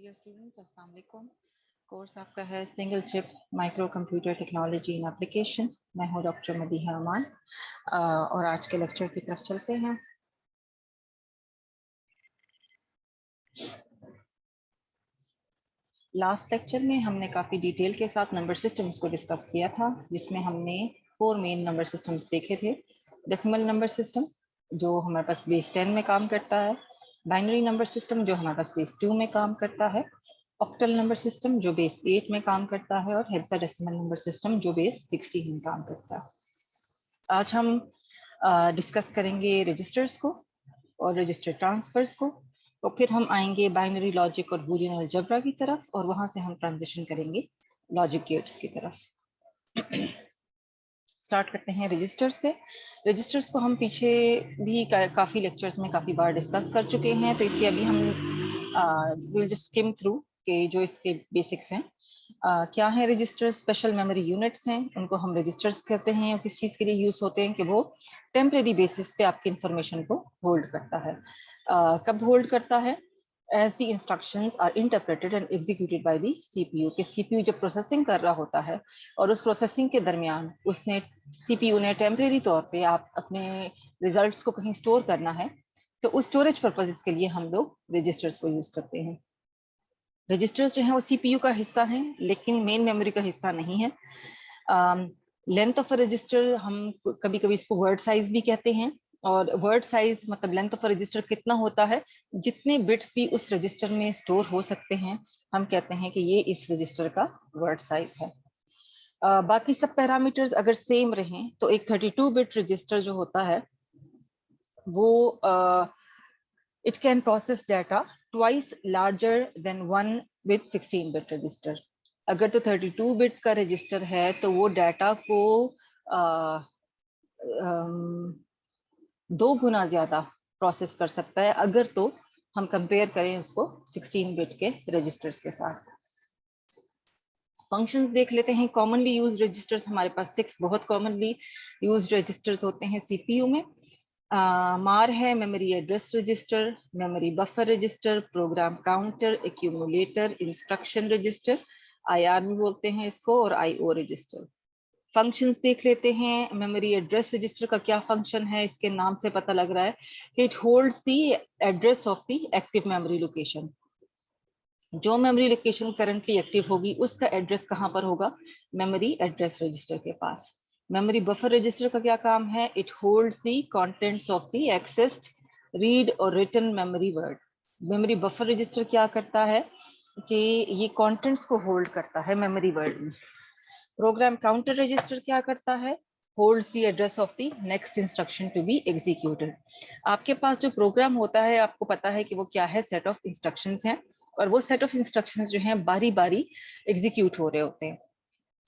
Dear students, अस्सलाम वालेकुम। Course आपका है single chip micro computer technology in application. मैं हूं डॉक्टर मदीहा अमान और आज के लेक्चर की तरफ चलते हैं। लास्ट लेक्चर में हमने काफ़ी डिटेल के साथ नंबर सिस्टम्स को डिस्कस किया था, जिसमें हमने 4 मेन नंबर सिस्टम्स देखे थे। डेसिमल नंबर सिस्टम जो हमारे पास बेस 10 में काम करता है, बाइनरी नंबर सिस्टम जो हमारे पास बेस 2 में काम करता है, ऑक्टल नंबर सिस्टम जो बेस 8 में काम करता है और हेक्साडेसिमल नंबर सिस्टम जो बेस 16 में काम करता है। आज हम डिस्कस करेंगे रजिस्टर्स को और रजिस्टर ट्रांसफर्स को, और फिर हम आएंगे बाइनरी लॉजिक और बूलियन अलजेब्रा की तरफ, और वहां से हम ट्रांजिशन करेंगे लॉजिक गेट्स की तरफ। स्टार्ट करते हैं रजिस्टर से। रजिस्टर्स को हम पीछे भी काफ़ी लेक्चर्स में काफ़ी बार डिस्कस कर चुके हैं, तो इसलिए अभी हम विल जस्ट स्किम थ्रू के जो इसके बेसिक्स हैं। क्या है रजिस्टर? स्पेशल मेमोरी यूनिट्स हैं, उनको हम रजिस्टर्स कहते हैं। और किस चीज़ के लिए यूज़ होते हैं कि वो टेम्परेरी बेसिस पे आपकी इंफॉर्मेशन को होल्ड करता है। कब होल्ड करता है? As the instructions are interpreted and executed by the CPU, कि CPU जब प्रोसेसिंग कर रहा होता है और उस प्रोसेसिंग के दरमियान उसने CPU ने टेम्परेरी तौर पे आप अपने रिजल्ट्स को कहीं स्टोर करना है, तो उस स्टोरेज पर्पजेस के लिए हम लोग रजिस्टर्स को यूज करते हैं। रजिस्टर्स जो है वो CPU का हिस्सा हैं, लेकिन मेन मेमोरी का हिस्सा नहीं है। लेंथ ऑफ अ रजिस्टर, हम कभी कभी इसको वर्ड साइज भी कहते हैं, और वर्ड साइज मतलब लेंथ ऑफ अ रजिस्टर कितना होता है, जितने बिट्स भी उस रजिस्टर में स्टोर हो सकते हैं, हम कहते हैं कि ये इस रजिस्टर का वर्ड साइज है। बाकी सब पैरामीटर्स अगर सेम रहें तो एक 32 बिट रजिस्टर जो होता है वो it can process data twice larger than one with 16 bit register. अगर तो 32 बिट का रजिस्टर है तो वो डाटा को 2 गुना ज्यादा प्रोसेस कर सकता है, अगर तो हम कंपेयर करें उसको 16 बिट के रजिस्टर्स के साथ। फंक्शंस देख लेते हैं। कॉमनली यूज रजिस्टर्स हमारे पास 6 बहुत कॉमनली यूज रजिस्टर्स होते हैं सीपीयू में। मार है memory address register, memory buffer register, program counter, accumulator, instruction register, IR भी बोलते हैं इसको, और आईओ रजिस्टर। फंक्शंस देख लेते हैं। मेमोरी एड्रेस रजिस्टर का क्या फंक्शन है, इसके नाम से पता लग रहा है कि it holds the address of the active memory location. जो मेमोरी लोकेशन करंटली एक्टिव होगी उसका एड्रेस कहाँ पर होगा? मेमोरी एड्रेस रजिस्टर के पास। मेमोरी बफर रजिस्टर का क्या काम है? It holds the contents of the accessed read और written memory word. Memory buffer register क्या करता है कि ये कंटेंट्स को होल्ड करता है मेमोरी वर्ड में। प्रोग्राम काउंटर रजिस्टर क्या करता है? Holds the address of the next instruction to be executed. आपके पास जो प्रोग्राम होता है, आपको पता है कि वो क्या है, सेट ऑफ इंस्ट्रक्शंस हैं, और वो सेट ऑफ इंस्ट्रक्शंस जो हैं बारी बारी एग्जीक्यूट हो रहे होते हैं।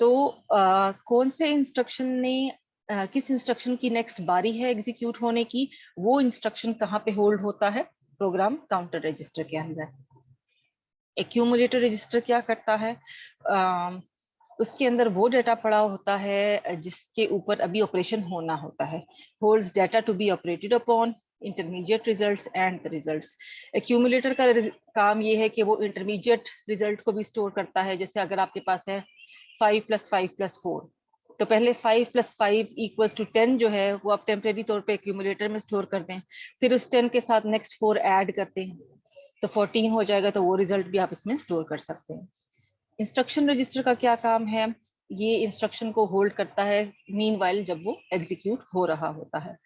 तो कौन से इंस्ट्रक्शन ने किस इंस्ट्रक्शन की नेक्स्ट बारी है एग्जीक्यूट होने की, वो इंस्ट्रक्शन कहाँ पे होल्ड होता है? प्रोग्राम काउंटर रजिस्टर के अंदर। एक्यूमुलेटर रजिस्टर क्या करता है? उसके अंदर वो डाटा पड़ा होता है जिसके ऊपर अभी ऑपरेशन होना होता है। Holds data to be operated upon, intermediate results and the results. Accumulator का काम ये है कि वो इंटरमीडिएट रिजल्ट को भी स्टोर करता है। जैसे अगर आपके पास है 5 + 5 + 4, तो पहले 5 + 5 = 10 जो है वो आप टेम्परेरी तौर पे एक्यूमुलेटर में स्टोर कर दें, फिर उस 10 के साथ नेक्स्ट 4 ऐड करते हैं तो 14 हो जाएगा, तो वो रिजल्ट भी आप इसमें स्टोर कर सकते हैं। इंस्ट्रक्शन रजिस्टर का क्या काम है? ये इंस्ट्रक्शन को होल्ड करता है मीनवाइल जब वो एग्जीक्यूट हो रहा होता है।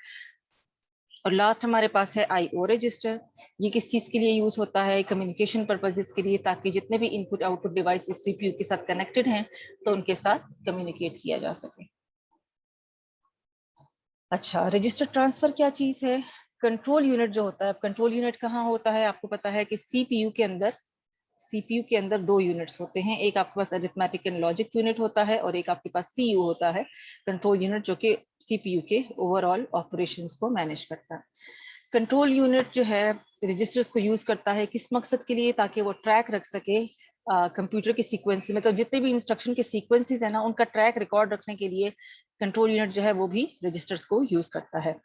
और लास्ट हमारे पास है आईओ रजिस्टर। ये किस चीज के लिए यूज होता है? कम्युनिकेशन पर्पसेस के लिए, ताकि जितने भी इनपुट आउटपुट डिवाइस इस सीपीयू के साथ कनेक्टेड हैं तो उनके साथ कम्युनिकेट किया जा सके। अच्छा, रजिस्टर ट्रांसफर क्या चीज है? कंट्रोल यूनिट जो होता है, कंट्रोल यूनिट कहाँ होता है? आपको पता है कि सीपीयू के अंदर 2 यूनिट्स होते हैं। एक आपके पास अरिथमेटिक एंड लॉजिक यूनिट होता है, और एक आपके पास सीयू होता है, कंट्रोल यूनिट, जो कि सीपीयू के ओवरऑल ऑपरेशंस को मैनेज करता है। कंट्रोल यूनिट जो है रजिस्टर्स को यूज करता है किस मकसद के लिए? ताकि वो ट्रैक रख सके कंप्यूटर के सीक्वेंस में, तो जितने भी इंस्ट्रक्शन के सीक्वेंसेस है ना, उनका ट्रैक रिकॉर्ड रखने के लिए कंट्रोल यूनिट जो है वो भी रजिस्टर्स को यूज करता है।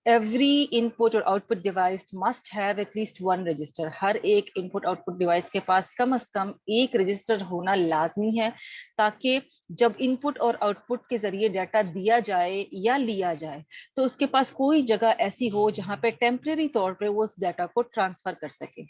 Every input और output device must have at least one register. हर एक input output device के पास कम से कम एक रजिस्टर होना लाजमी है, ताकि जब इनपुट और आउटपुट के जरिए डाटा दिया जाए या लिया जाए तो उसके पास कोई जगह ऐसी हो जहां पे टेम्परेरी तौर पे वो उस डाटा को ट्रांसफर कर सके.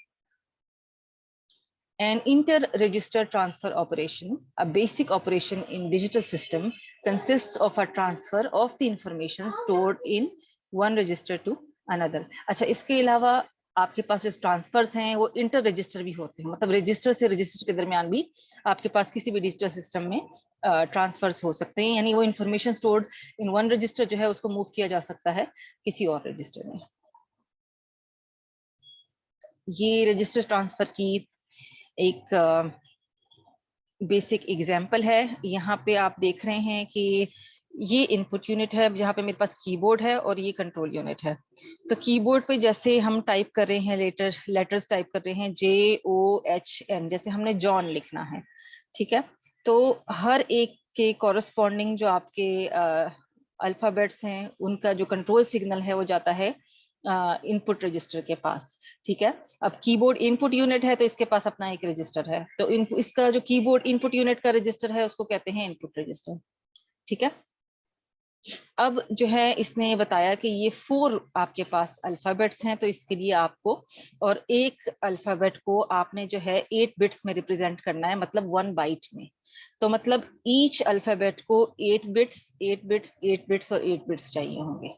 An inter-register transfer operation, a basic operation in digital system, consists of a transfer of the information stored in one register to another. अच्छा, इसके अलावा आपके पास जो ट्रांसफर्स हैं वो इंटर रजिस्टर भी होते हैं, मतलब रजिस्टर से रजिस्टर के दरमियान भी आपके पास किसी भी डिजिटल सिस्टम में ट्रांसफर्स हो सकते हैं, यानी वो information stored in one register जो है उसको मूव किया जा सकता है किसी और रजिस्टर में. ये रजिस्टर ट्रांसफर की एक बेसिक एग्जाम्पल है. यहाँ पे आप देख रहे हैं कि ये इनपुट यूनिट है, जहाँ पे मेरे पास कीबोर्ड है और ये कंट्रोल यूनिट है. तो कीबोर्ड पे जैसे हम टाइप कर रहे हैं लेटर्स टाइप कर रहे हैं JOHN, जैसे हमने जॉन लिखना है, ठीक है. तो हर एक के कॉरस्पॉन्डिंग जो आपके अल्फाबेट्स हैं उनका जो कंट्रोल सिग्नल है वो जाता है इनपुट रजिस्टर के पास, ठीक है. अब कीबोर्ड इनपुट यूनिट है तो इसके पास अपना एक रजिस्टर है, तो इसका जो कीबोर्ड इनपुट यूनिट का रजिस्टर है उसको कहते हैं इनपुट रजिस्टर, ठीक है. अब जो है इसने बताया कि ये 4 आपके पास अल्फाबेट्स हैं, तो इसके लिए आपको और एक अल्फाबेट को आपने जो है 8 बिट्स में रिप्रेजेंट करना है, मतलब 1 बाइट में. तो मतलब ईच अल्फाबेट को 8 बिट्स 8 बिट्स 8 बिट्स और 8 बिट्स चाहिए होंगे.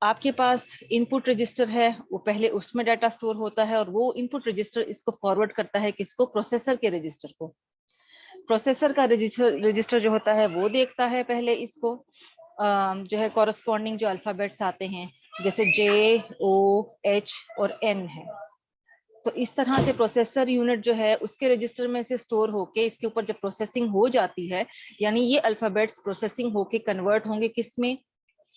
आपके पास इनपुट रजिस्टर है, वो पहले उसमें डाटा स्टोर होता है और वो इनपुट रजिस्टर इसको फॉरवर्ड करता है किसको, प्रोसेसर के रजिस्टर को. प्रोसेसर का रजिस्टर जो होता है वो देखता है पहले इसको जो है कॉरस्पॉन्डिंग जो अल्फाबेट्स आते हैं जैसे JOH और N है. तो इस तरह से प्रोसेसर यूनिट जो है उसके रजिस्टर में से स्टोर होके इसके ऊपर जब प्रोसेसिंग हो जाती है, यानी ये अल्फाबेट्स प्रोसेसिंग होके कन्वर्ट होंगे किसमें,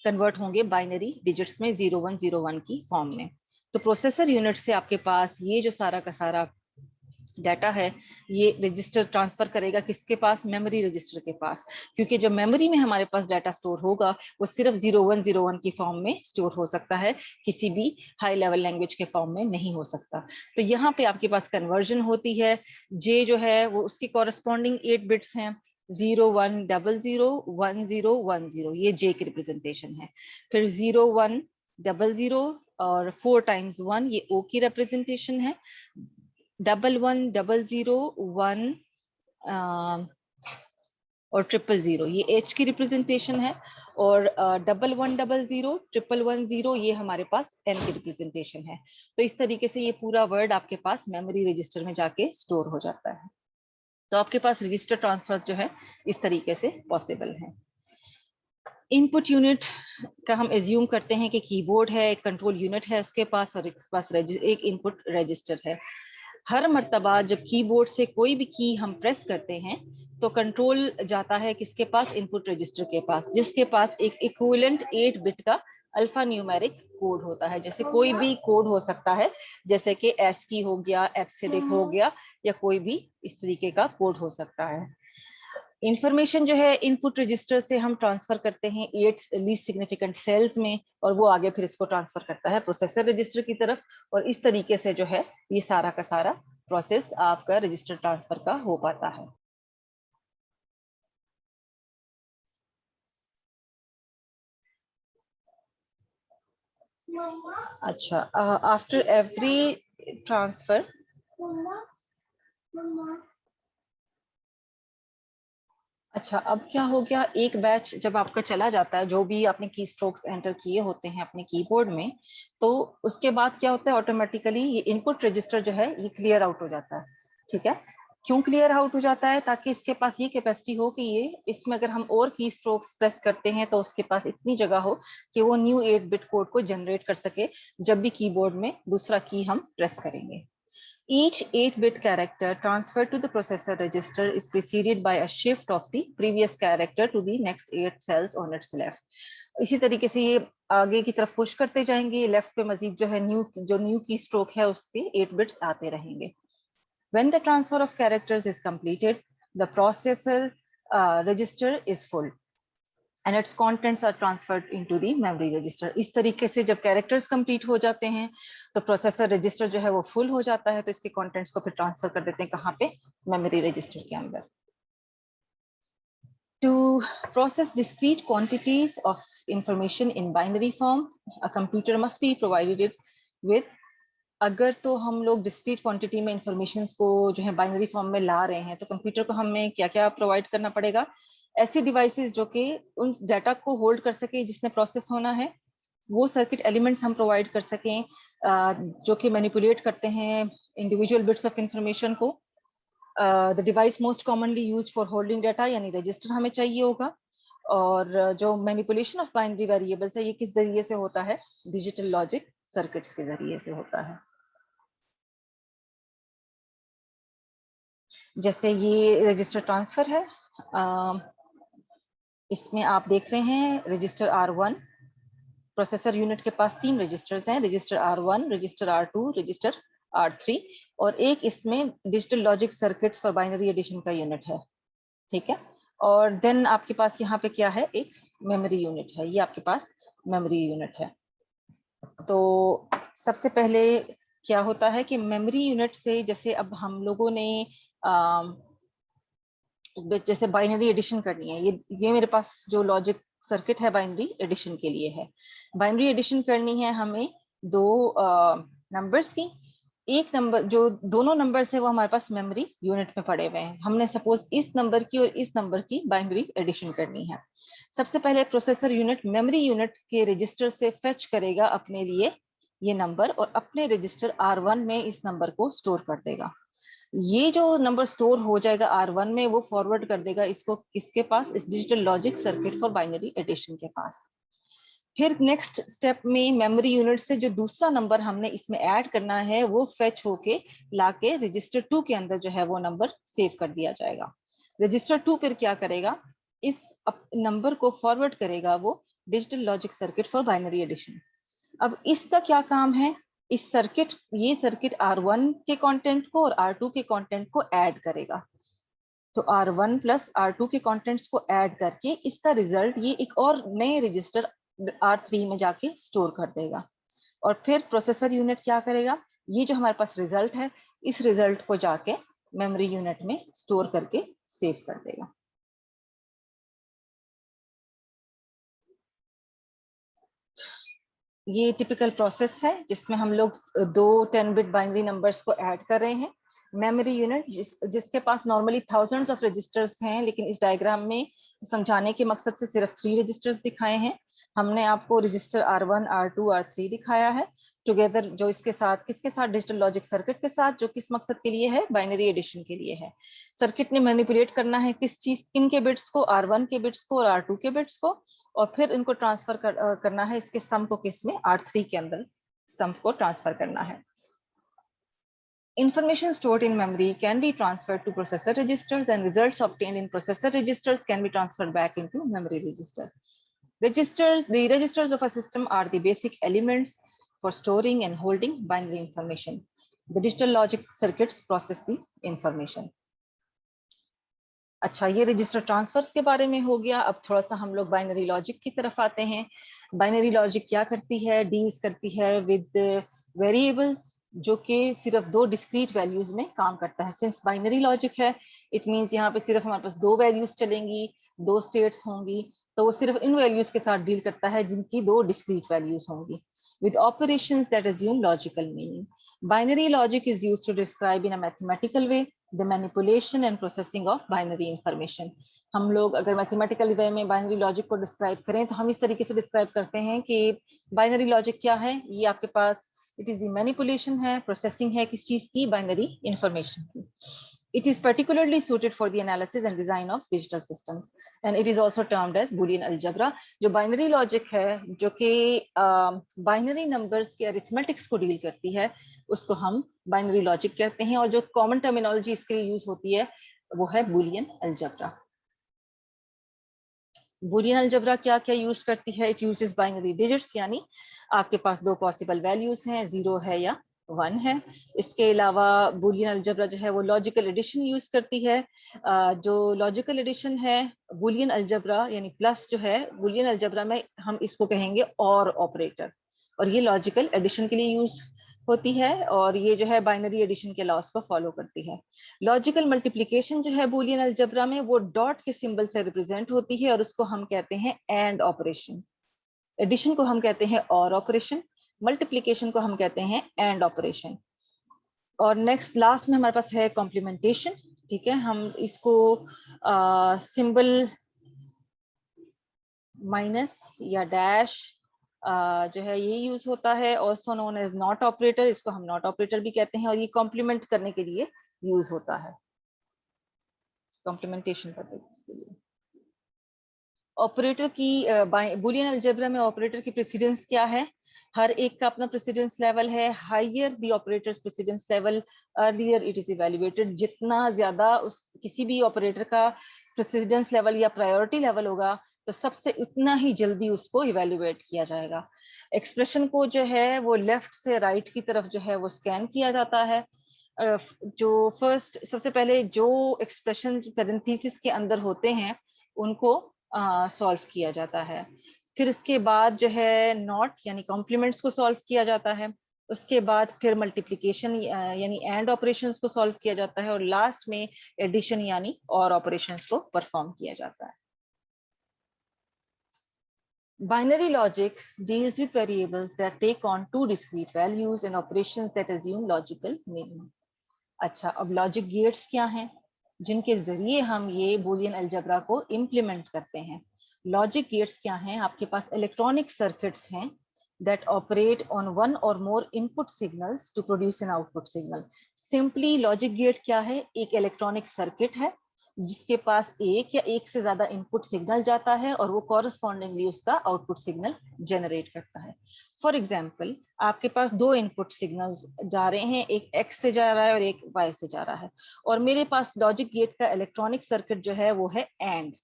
कन्वर्ट होंगे बाइनरी डिजिट्स में 0101 की फॉर्म में. तो प्रोसेसर यूनिट से आपके पास ये जो सारा का सारा डाटा है ये रजिस्टर ट्रांसफर करेगा किसके पास, मेमोरी रजिस्टर के पास, क्योंकि जब मेमोरी में हमारे पास डाटा स्टोर होगा वो सिर्फ 0101 की फॉर्म में स्टोर हो सकता है, किसी भी हाई लेवल लैंग्वेज के फॉर्म में नहीं हो सकता. तो यहाँ पे आपके पास कन्वर्जन होती है. जे जो है वो उसकी कॉरस्पॉन्डिंग 8 बिट्स हैं, 01001010, ये जे की रिप्रेजेंटेशन है. फिर 0100 और 4 टाइम्स 1 ये ओ की रिप्रेजेंटेशन है. 110001 और 000 ये H की रिप्रेजेंटेशन है, और 1100 111 ये हमारे पास N की रिप्रेजेंटेशन है. तो इस तरीके से ये पूरा वर्ड आपके पास मेमोरी रजिस्टर में जाके स्टोर हो जाता है. तो आपके पास रजिस्टर ट्रांसफर जो है इस तरीके से पॉसिबल है. इनपुट यूनिट का हम एज्यूम करते हैं कि कीबोर्ड है, एक कंट्रोल यूनिट है उसके पास और एक पास एक इनपुट रजिस्टर है. हर मर्तबा जब कीबोर्ड से कोई भी की हम प्रेस करते हैं तो कंट्रोल जाता है किसके पास, इनपुट रजिस्टर के पास, जिसके पास एक इक्विवेलेंट 8 बिट का अल्फा न्यूमेरिक कोड होता है. जैसे कोई भी कोड हो सकता है, जैसे कि ASCII हो गया, एब्सिडिक हो गया, या कोई भी इस तरीके का कोड हो सकता है. इंफॉर्मेशन जो है इनपुट रजिस्टर से हम ट्रांसफर करते हैं 8 लीस्ट सिग्निफिकेंट सेल्स में, और वो आगे फिर इसको ट्रांसफर करता है प्रोसेसर रजिस्टर की तरफ, और इस तरीके से जो है ये सारा का सारा प्रोसेस आपका रजिस्टर ट्रांसफर का हो पाता है. अच्छा, आफ्टर एवरी ट्रांसफर अच्छा, अब क्या हो गया, एक बैच जब आपका चला जाता है, जो भी आपने की स्ट्रोक्स एंटर किए होते हैं अपने कीबोर्ड में, तो उसके बाद क्या होता है, ऑटोमेटिकली ये इनपुट रजिस्टर जो है ये क्लियर आउट हो जाता है. ठीक है, क्यों क्लियर आउट हो जाता है, ताकि इसके पास ये कैपेसिटी हो कि ये इसमें अगर हम और की स्ट्रोक्स प्रेस करते हैं तो उसके पास इतनी जगह हो कि वो न्यू 8 बिट कोड को जनरेट कर सके जब भी कीबोर्ड में दूसरा की हम प्रेस करेंगे. Each 8-bit character transferred to the processor register is preceded by a shift of the previous character to the next 8 cells on its left. इसी तरीके से ये आगे की तरफ पुश करते जाएंगे, लेफ्ट पे मजीद जो है न्यू की स्ट्रोक है उस पे 8 बिट्स आते रहेंगे. When the transfer of characters is completed, the processor register is full. and its contents are transferred into the memory register. इस तरीके से जब कैरेक्टर्स कंप्लीट हो जाते हैं तो प्रोसेसर रजिस्टर जो है वो फुल हो जाता है, तो इसके कंटेंट्स को फिर ट्रांसफर कर देते हैं कहाँ पे, मेमोरी रजिस्टर के अंदर. To process discrete quantities of information in binary form, a computer must be provided with, अगर तो हम लोग डिस्क्रीट क्वांटिटी में इंफॉर्मेशन को जो है बाइनरी फॉर्म में ला रहे हैं तो कंप्यूटर को हमें क्या क्या प्रोवाइड करना पड़ेगा, ऐसी डिवाइसेस जो कि उन डाटा को होल्ड कर सके जिसने प्रोसेस होना है, वो सर्किट एलिमेंट्स हम प्रोवाइड कर सकें जो कि मैनिपुलेट करते हैं इंडिविजुअल बिट्स ऑफ इंफॉर्मेशन को. The device most commonly used for holding data यानी रजिस्टर हमें चाहिए होगा. और जो मैनिपुलेशन ऑफ बाइनरी वेरिएबल्स है ये किस जरिए से होता है, डिजिटल लॉजिक सर्किट्स के जरिए से होता है. जैसे ये रजिस्टर ट्रांसफर है, इसमें आप देख रहे हैं रजिस्टर R1, प्रोसेसर यूनिट के पास 3 रजिस्टर्स हैं, register R1, register R2, register R3, और एक इसमें digital logic circuits for binary addition का यूनिट है. ठीक है, और देन आपके पास यहाँ पे क्या है, एक मेमोरी यूनिट है, ये आपके पास मेमोरी यूनिट है. तो सबसे पहले क्या होता है कि मेमोरी यूनिट से जैसे अब हम लोगों ने जैसे बाइनरी एडिशन करनी है, ये मेरे पास जो लॉजिक सर्किट है बाइनरी एडिशन के लिए है. बाइनरी एडिशन करनी है हमें दो नंबर्स की, एक नंबर जो दोनों नंबर्स है वो हमारे पास मेमोरी यूनिट में पड़े हुए हैं. हमने सपोज इस नंबर की और इस नंबर की बाइनरी एडिशन करनी है. सबसे पहले प्रोसेसर यूनिट मेमोरी यूनिट के रजिस्टर से फेच करेगा अपने लिए ये नंबर और अपने रजिस्टर R1 में इस नंबर को स्टोर कर देगा. ये जो नंबर स्टोर हो जाएगा R1 में वो फॉरवर्ड कर देगा इसको किसके पास, इस digital logic circuit for binary addition के पास. फिर नेक्स्ट स्टेप में मेमोरी यूनिट से जो दूसरा नंबर हमने इसमें ऐड करना है वो फेच होके लाके रजिस्टर 2 के अंदर जो है वो नंबर सेव कर दिया जाएगा. रजिस्टर 2 फिर क्या करेगा, इस नंबर को फॉरवर्ड करेगा वो digital logic circuit for binary addition. अब इसका क्या काम है, इस सर्किट ये सर्किट R1 के कंटेंट को और R2 के कंटेंट को ऐड करेगा. तो R1 प्लस R2 के कंटेंट्स को ऐड करके इसका रिजल्ट ये एक और नए रजिस्टर R3 में जाके स्टोर कर देगा. और फिर प्रोसेसर यूनिट क्या करेगा, ये जो हमारे पास रिजल्ट है इस रिजल्ट को जाके मेमोरी यूनिट में स्टोर करके सेव कर देगा. ये टिपिकल प्रोसेस है जिसमें हम लोग दो 10 बिट बाइनरी नंबर्स को ऐड कर रहे हैं. मेमोरी यूनिट जिसके पास नॉर्मली थाउजेंड्स ऑफ रजिस्टर्स हैं, लेकिन इस डायग्राम में समझाने के मकसद से सिर्फ 3 रजिस्टर्स दिखाए हैं. हमने आपको रजिस्टर R1, R2, R3 दिखाया है टुगेदर, जो इसके साथ किसके साथ, डिजिटल लॉजिक सर्किट के साथ, जो किस मकसद के लिए है, बाइनरी एडिशन के लिए है. सर्किट ने मैनिपुलेट करना है किस चीज, किन के बिट्स को, R1 के बिट्स को और R2 के बिट्स को, और फिर इनको ट्रांसफर करना है इसके सम को किस में, R3 के अंदर सम को ट्रांसफर करना है. Information stored in memory can be transferred to processor registers and results obtained in processor registers can be transferred back into memory register. The registers of a system are the basic elements for storing and holding binary information. The digital logic circuits process the information. अच्छा, ये register transverse के बारे में हो गया. अब थोड़ा सा हम लोग बाइनरी लॉजिक की तरफ आते हैं. बाइनरी लॉजिक क्या करती है, डील्स करती है विद वेरिएबल्स जो कि सिर्फ दो डिस्क्रीट वैल्यूज में काम करता है. सिंस बाइनरी लॉजिक है इट मींस यहाँ पे सिर्फ हमारे पास दो वैल्यूज चलेंगी, दो स्टेट्स होंगी, तो वो सिर्फ इन वैल्यूज के साथ डील करता है जिनकी दो डिस्क्रीट वैल्यूज होंगी. With operations that assume logical meaning. Binary logic is used to describe in a mathematical way the manipulation and processing of binary information. हम लोग अगर मैथमेटिकल वे में बाइनरी लॉजिक को डिस्क्राइब करें तो हम इस तरीके से डिस्क्राइब करते हैं कि बाइनरी लॉजिक क्या है, ये आपके पास इट इज द मैनिपुलेशन है, प्रोसेसिंग है किस चीज की, बाइनरी इंफॉर्मेशन की. It is particularly suited for the analysis and design of digital systems, and it is also termed as Boolean algebra. जो binary logic है, जो कि binary numbers के arithmetics को deal करती है, उसको हम binary logic कहते हैं. और जो common terminology इसके लिए use होती है वो है Boolean algebra. Boolean algebra क्या क्या यूज करती है, इट यूजेस बाइनरी डिजिट्स, यानी आपके पास दो पॉसिबल वैल्यूज हैं, 0 है या 1 है। इसके अलावा बूलियन अलजेब्रा जो है वो लॉजिकल एडिशन यूज करती है। जो लॉजिकल एडिशन है बूलियन अलजेब्रा यानी प्लस जो है बूलियन अलजेब्रा में हम इसको कहेंगे और ऑपरेटर, और ये लॉजिकल एडिशन के लिए यूज होती है और ये जो है बाइनरी एडिशन के लॉस को फॉलो करती है। लॉजिकल मल्टीप्लिकेशन जो है बूलियन अलजेब्रा में वो डॉट के सिंबल से रिप्रेजेंट होती है और उसको हम कहते हैं एंड ऑपरेशन। एडिशन को हम कहते हैं और ऑपरेशन, मल्टीप्लिकेशन को हम कहते हैं एंड ऑपरेशन। और नेक्स्ट लास्ट में हमारे पास है कॉम्प्लीमेंटेशन। ठीक है, हम इसको सिंबल माइनस या डैश जो है ये यूज होता है, also known as NOT operator, इसको हम नॉट ऑपरेटर भी कहते हैं और ये कॉम्प्लीमेंट करने के लिए यूज होता है, कॉम्प्लीमेंटेशन पर्पस के लिए। ऑपरेटर की बूलियन अलजेब्रा में ऑपरेटर की प्रेसिडेंस क्या है? हर एक का अपना प्रेसिडेंस लेवल है। Higher the operators precedence level earlier it is evaluated. जितना ज्यादा उस किसी भी ऑपरेटर का प्रेसिडेंस लेवल या प्रायोरिटी लेवल होगा तो सबसे उतना ही जल्दी उसको इवैल्यूएट किया जाएगा। एक्सप्रेशन को जो है वो लेफ्ट से राइट की तरफ जो है वो स्कैन किया जाता है। जो फर्स्ट सबसे पहले जो एक्सप्रेशन पैरेंथेसिस के अंदर होते हैं उनको सॉल्व किया जाता है। फिर इसके बाद जो है नॉट यानी कॉम्प्लीमेंट्स को सॉल्व किया जाता है। उसके बाद फिर मल्टीप्लिकेशन यानी एंड ऑपरेशंस को सॉल्व किया जाता है और लास्ट में एडिशन यानी और ऑपरेशंस को परफॉर्म किया जाता है। Binary logic deals with variables that take on two discrete values and operations that assume logical minimum. अच्छा, अब लॉजिक गेट्स क्या हैं जिनके जरिए हम ये बूलियन अलजेब्रा को इम्प्लीमेंट करते हैं? लॉजिक गेट्स क्या हैं? आपके पास इलेक्ट्रॉनिक सर्किट्स हैं that operate on one or more input signals to produce an output signal. Simply logic gate क्या है? एक इलेक्ट्रॉनिक सर्किट है जिसके पास एक या एक से ज्यादा इनपुट सिग्नल जाता है और वो कॉरस्पॉन्डिंगली उसका आउटपुट सिग्नल जनरेट करता है। फॉर एग्जाम्पल, आपके पास दो इनपुट सिग्नल्स जा रहे हैं, एक एक्स से जा रहा है और एक वाई से जा रहा है, और मेरे पास लॉजिक गेट का इलेक्ट्रॉनिक सर्किट जो है वो है एंड,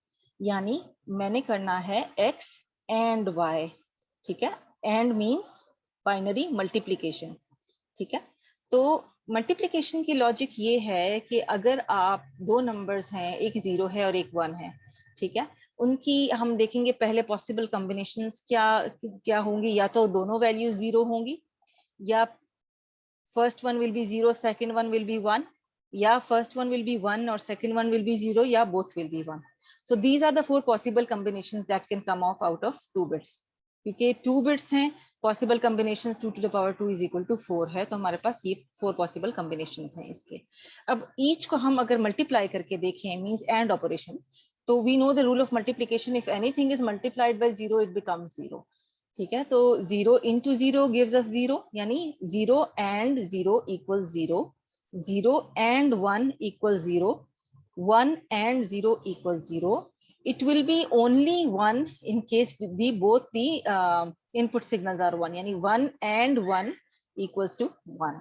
यानी मैंने करना है एक्स एंड वाई। ठीक है, एंड मीन्स बाइनरी मल्टीप्लीकेशन। ठीक है, तो मल्टीप्लिकेशन की लॉजिक ये है कि अगर आप दो नंबर्स हैं, एक 0 है और एक 1 है, ठीक है, उनकी हम देखेंगे पहले पॉसिबल कॉम्बिनेशंस क्या क्या होंगी। या तो दोनों वैल्यूज 0 होंगी, या first one will be 0 second one will be 1, या फर्स्ट वन विल बी 1 और सेकंड वन विल बी 0, या both will be 1। So these are the 4 possible combinations that can come of out of 2 bits. क्योंकि 2 bits हैं, possible combinations 2 to the power 2 is equal to 4 है, तो हमारे पास ये 4 possible combinations हैं इसके। अब ईच को हम अगर मल्टीप्लाई करके देखें, मींस एंड ऑपरेशन, तो we know the rule of multiplication, if anything is multiplied by 0 it becomes 0। ठीक है, तो 0 into 0 gives us 0, यानी 0 and 0 equals 0, 0 and 1 equals 0, 1 and 0 equals 0. It will be only 1 in case the both the input signals are 1, यानी 1 and 1 equals to 1.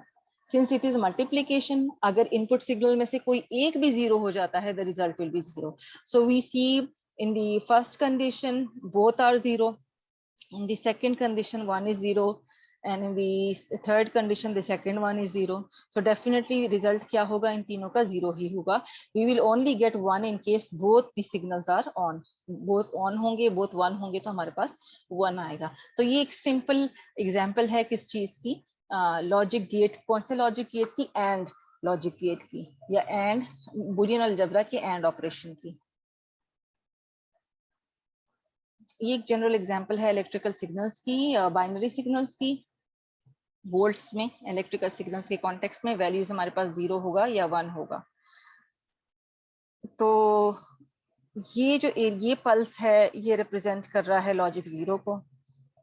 Since it is multiplication, अगर input signal में से कोई एक भी 0 हो जाता है, the result will be 0. So we see in the first condition both are 0. In the second condition 1 is 0, and in the third condition the second one is 0. So definitely result क्या होगा? इन तीनों का 0 ही होगा. We will only get 1 in case both the signals are on. Both on होंगे, both 1 होंगे, तो हमारे पास 1 आएगा. तो ये एक सिंपल एग्जाम्पल है किस चीज की? Logic gate. कौन से लॉजिक गेट की? एंड लॉजिक गेट की, या एंड बूलियन अलजेब्रा की एंड ऑपरेशन की। ये एक जनरल एग्जांपल है इलेक्ट्रिकल सिग्नल्स की, बाइनरी सिग्नल्स की। वोल्ट्स में इलेक्ट्रिकल सिग्नल्स के कॉन्टेक्स्ट में वैल्यूज हमारे पास 0 होगा या 1 होगा। तो ये पल्स है, ये रिप्रेजेंट कर रहा है लॉजिक 0 को,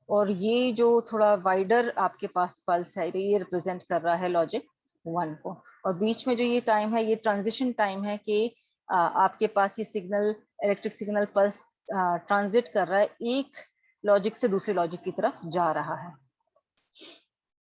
और ये जो थोड़ा वाइडर आपके पास पल्स है ये रिप्रेजेंट कर रहा है लॉजिक 1 को। और बीच में जो ये टाइम है ये ट्रांजिशन टाइम है कि आपके पास ये signal, electric signal pulse transit कर रहा है, एक लॉजिक से दूसरे लॉजिक की तरफ जा रहा है।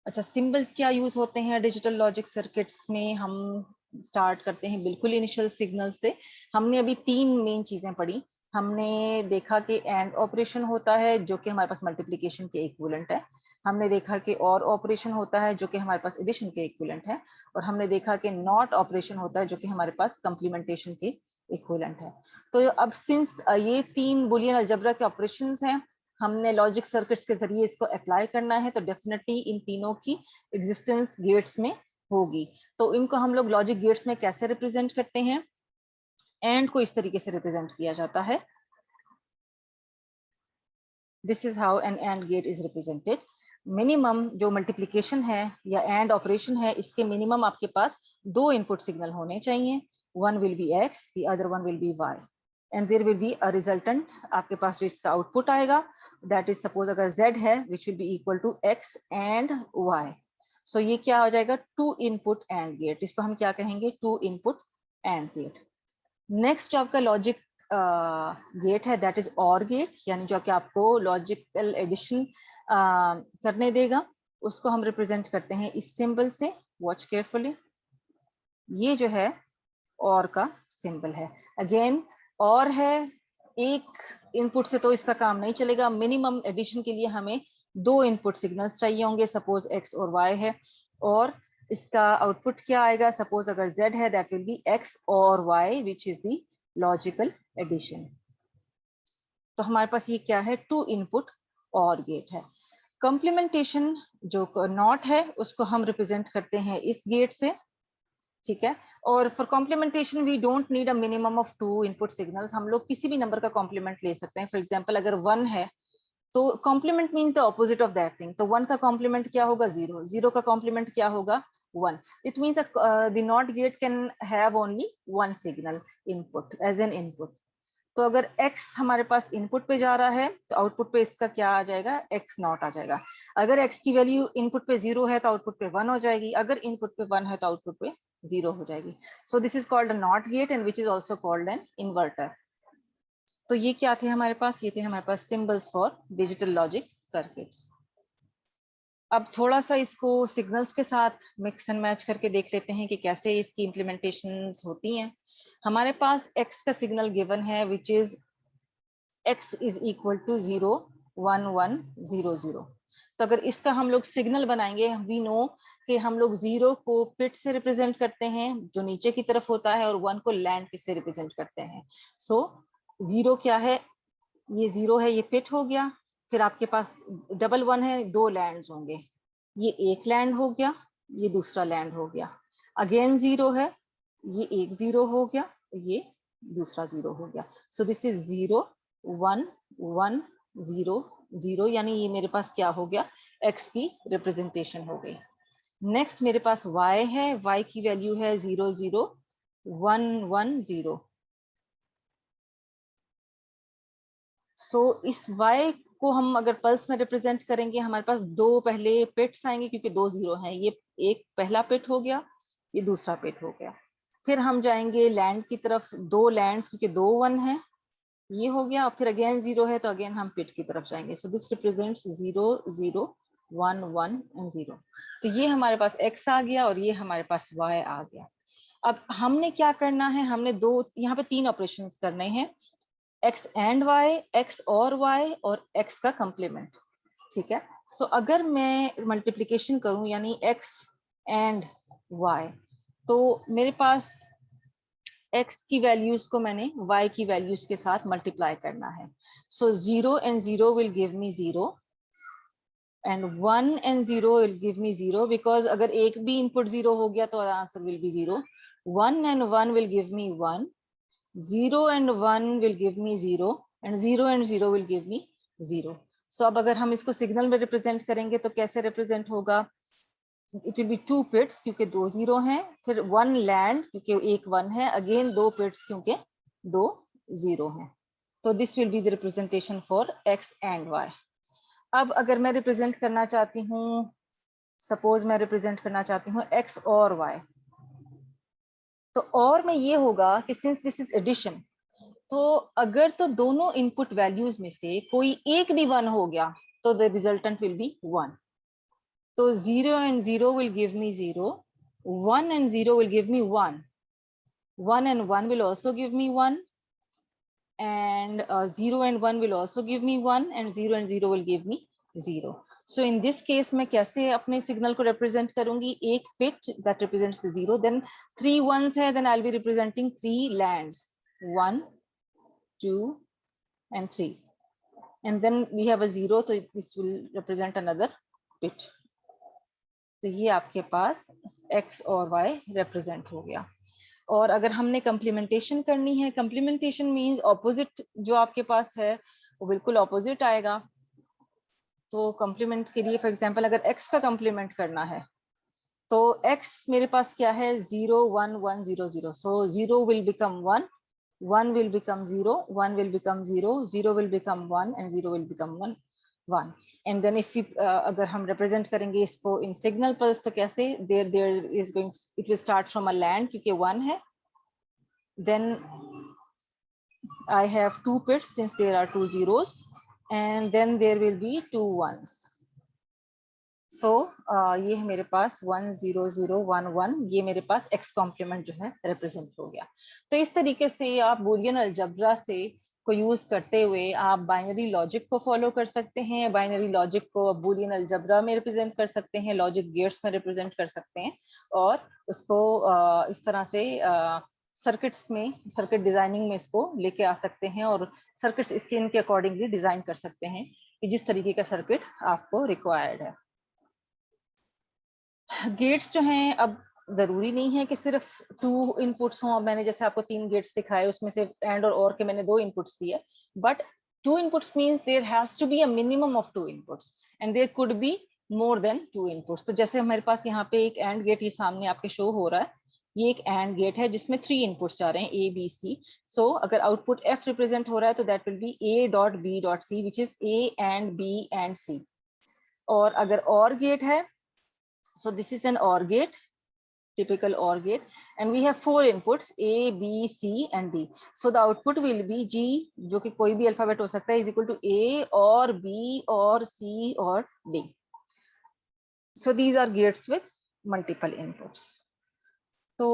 अच्छा, सिंबल्स क्या यूज होते हैं डिजिटल लॉजिक सर्किट्स में? हम स्टार्ट करते हैं बिल्कुल इनिशियल सिग्नल से। हमने अभी 3 मेन चीजें पढ़ी। हमने देखा कि एंड ऑपरेशन होता है जो कि हमारे पास मल्टीप्लिकेशन के इक्विवेलेंट है। हमने देखा कि और ऑपरेशन होता है जो कि हमारे पास एडिशन के इक्विवेलेंट है, और हमने देखा कि नॉट ऑपरेशन होता है जो कि हमारे पास कंप्लीमेंटेशन के इक्विवेलेंट है। तो अब सिंस ये 3 बुलियन अलजेब्रा के ऑपरेशंस हैं, हमने लॉजिक सर्किट्स के जरिए इसको अप्लाई करना है, तो डेफिनेटली इन तीनों की एग्जिस्टेंस गेट्स में होगी। तो इनको हम लोग लॉजिक गेट्स में कैसे रिप्रेजेंट करते हैं? एंड को इस तरीके से रिप्रेजेंट किया जाता है। This is how an AND gate is represented. Minimum जो मल्टीप्लीकेशन है या एंड ऑपरेशन है, इसके मिनिमम आपके पास 2 इनपुट सिग्नल होने चाहिए। One will be X, the other one will be Y, and there will be a resultant. आपके पास जो इसका आउटपुट आएगा दैट इज, सपोज अगर z है which will be equal to x and y। So ये क्या हो जाएगा? 2 इनपुट एंड गेट। इसको हम क्या कहेंगे? 2 इनपुट एंड गेट। नेक्स्ट जो आपका लॉजिक गेट है दैट इज और गेट, यानी जो कि आपको लॉजिकल एडिशन करने देगा, उसको हम रिप्रेजेंट करते हैं इस सिंबल से। वॉच केयरफुली, ये जो है और का सिंबल है। अगेन और है, एक इनपुट से तो इसका काम नहीं चलेगा। मिनिमम एडिशन के लिए हमें 2 इनपुट सिग्नल्स चाहिए होंगे। सपोज x और y है, और इसका आउटपुट क्या आएगा? सपोज अगर z है दैट विल बी x और y which is the logical addition. तो हमारे पास ये क्या है? 2 इनपुट और गेट है। कंप्लीमेंटेशन जो नॉट है उसको हम रिप्रेजेंट करते हैं इस गेट से, ठीक है। और for complementation we don't need a minimum of 2 input signals. हम लोग किसी भी नंबर का कॉम्प्लीमेंट ले सकते हैं। फॉर एग्जांपल अगर 1 है तो complement mean the opposite of that thing. तो 1 का कॉम्प्लीमेंट क्या होगा? 0। 0 का कॉम्प्लीमेंट क्या होगा? 1। It means the NOT gate can have only 1 signal input as an input. तो अगर x हमारे पास इनपुट पे जा रहा है तो आउटपुट पे इसका क्या आ जाएगा? x नॉट आ जाएगा। अगर x की वैल्यू इनपुट पे 0 है तो आउटपुट पे 1 हो जाएगी। अगर इनपुट पे 1 है तो आउटपुट पे 0 हो जाएगी। So this is called a not gate and which is also called an inverter. तो ये क्या थे हमारे पास? ये थे हमारे पास symbols for digital logic circuits. अब थोड़ा सा इसको सिग्नल्स के साथ मिक्स एंड मैच करके देख लेते हैं कि कैसे इसकी इम्प्लीमेंटेशंस होती हैं। हमारे पास x का सिग्नल गिवन है which is x is equal to 0 1 1 0 0। तो अगर इसका हम लोग सिग्नल बनाएंगे, वी नो कि हम लोग 0 को पिट से रिप्रेजेंट करते हैं जो नीचे की तरफ होता है, और 1 को लैंड से रिप्रेजेंट करते हैं। सो 0 क्या है? ये 0 है, ये पिट हो गया। फिर आपके पास डबल 1 है, 2 लैंड्स होंगे। ये एक लैंड हो गया, ये दूसरा लैंड हो गया। अगेन 0 है, ये एक 0 हो गया, ये दूसरा 0 हो गया। सो दिस इज 0 1 1 0 0, यानी ये मेरे पास क्या हो गया? x की रिप्रेजेंटेशन हो गई। नेक्स्ट मेरे पास y है, y की वैल्यू है 0 0 1 1 0। सो इस y को हम अगर पल्स में रिप्रेजेंट करेंगे, हमारे पास 2 पहले पिट्स आएंगे क्योंकि 2 0 हैं। ये एक पहला पिट हो गया, ये दूसरा पिट हो गया। फिर हम जाएंगे लैंड की तरफ, 2 लैंड्स क्योंकि 2 1 है, ये हो गया। और फिर अगेन 0 है तो अगेन हम पिट की तरफ जाएंगे। So this represents 0 0 1 1 and 0। तो ये हमारे पास x आ गया और ये हमारे पास y आ गया। अब हमने क्या करना है? हमने यहाँ पे 3 ऑपरेशंस करने हैं, x एंड y, x और y, और x का कंप्लीमेंट, ठीक है। सो अगर मैं मल्टीप्लिकेशन करूं यानी x एंड y, तो मेरे पास x की वैल्यूज को मैंने y की वैल्यूज के साथ मल्टीप्लाई करना है। सो 0 and 0 will give me 0 and 1 and 0 will give me 0, because अगर एक भी इनपुट 0 हो गया तो answer will be 0। 1 and 1 will give me 1, 0 and 1 will give me 0, and 0 and 0 will give me 0. So अब अगर हम इसको सिग्नल में रिप्रेजेंट करेंगे तो कैसे रिप्रेजेंट होगा? इट विल बी 2 पिट्स क्योंकि 2 0 हैं, फिर 1 लैंड क्योंकि एक 1 है, अगेन 2 पिट्स क्योंकि 2 0 हैं। तो this will be the representation for x and y। अब अगर मैं रिप्रेजेंट करना चाहती हूँ, सपोज मैं रिप्रेजेंट करना चाहती हूँ x और y, तो और में ये होगा कि सिंस दिस इज एडिशन, तो अगर तो दोनों इनपुट वैल्यूज में से कोई एक भी 1 हो गया तो द रिजल्टेंट विल बी 1। तो 0 and 0 will give me 0, 1 and 0 will give me 1, 1 and 1 will also give me 1, and 0 and 1 will also give me 1, and 0 and 0 will give me 0. So in this case मैं कैसे अपने signal को represent करूंगी, एक bit that represents the 0, then 3 ones है, then I will be representing 3 lands, 1 2 and 3, and then we have a 0, so this will represent another bit. तो ये आपके पास x और y रिप्रेजेंट हो गया। और अगर हमने कंप्लीमेंटेशन करनी है, कंप्लीमेंटेशन मींस ऑपोजिट जो आपके पास है वो बिल्कुल ऑपोजिट आएगा। तो कंप्लीमेंट के लिए फॉर एग्जांपल अगर x का कंप्लीमेंट करना है तो x मेरे पास क्या है, 0 1 1 0 0, सो 0 will become 1, 1 will become 0, 1 will become 0, 0 will become 1 and 0 will become 1 1, and then if we अगर हम represent करेंगे इसको in signal pulse तो कैसे, there is going, it will start from a land क्योंकि 1 है, then I have 2 bits since there are 2 zeros, and then there will be 2 ones. So ये है मेरे पास 1 0 0 1 1, ये मेरे पास x कॉम्प्लीमेंट जो है रिप्रेजेंट हो गया। तो इस तरीके से आप बूलियन अलजेब्रा से को यूज करते हुए आप बाइनरी लॉजिक को फॉलो कर सकते हैं, बाइनरी लॉजिक को बूलियन अलजेब्रा में रिप्रेजेंट कर सकते हैं, लॉजिक गेट्स में रिप्रेजेंट कर सकते हैं, और उसको इस तरह से सर्किट्स में, सर्किट डिजाइनिंग में इसको लेके आ सकते हैं, और सर्किट्स स्कीम के अकॉर्डिंगली डिजाइन कर सकते हैं कि जिस तरीके का सर्किट आपको रिक्वायर्ड है। गेट्स जो हैं, अब जरूरी नहीं है कि सिर्फ 2 इनपुट्स हों। मैंने जैसे आपको 3 गेट्स दिखाए, उसमें से एंड और के मैंने 2 इनपुट्स दिए, but 2 inputs means there has to be a minimum of 2 inputs and there could be more than 2 inputs। तो जैसे हमारे पास यहाँ पे एक एंड गेट ये सामने आपके शो हो रहा है, ये एक एंड गेट है जिसमें 3 इनपुट्स जा रहे हैं A B C। सो अगर आउटपुट F रिप्रेजेंट हो रहा है तो that will B A dot B dot C which is A and B and C। और अगर और गेट है, so this is an OR gate, typical OR gate, and we have 4 inputs A, B, C and D. So the output will be G, जो कि कोई भी alphabet हो सकता है, is equal to A or B or C or D. So these are gates with multiple inputs. तो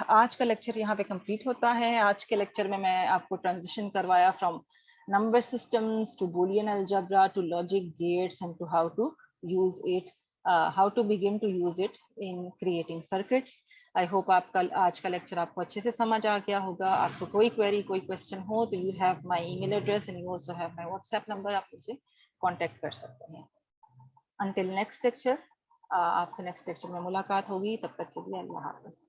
आज का लेक्चर यहाँ पे कंप्लीट होता है। आज के लेक्चर में मैं आपको ट्रांजिशन करवाया from number systems to Boolean algebra to logic gates and to how to use it, how to begin to use it in creating circuits. I hope आपका आज का लेक्चर आपको अच्छे से समझ आ गया होगा। आपको कोई क्वेरी, कोई क्वेश्चन हो तो you have my email address and you also have my WhatsApp number, आप मुझे कांटेक्ट कर सकते हैं। Until next lecture, आपसे नेक्स्ट लेक्चर में मुलाकात होगी, तब तक के लिए अल्लाह हाफ़िज़।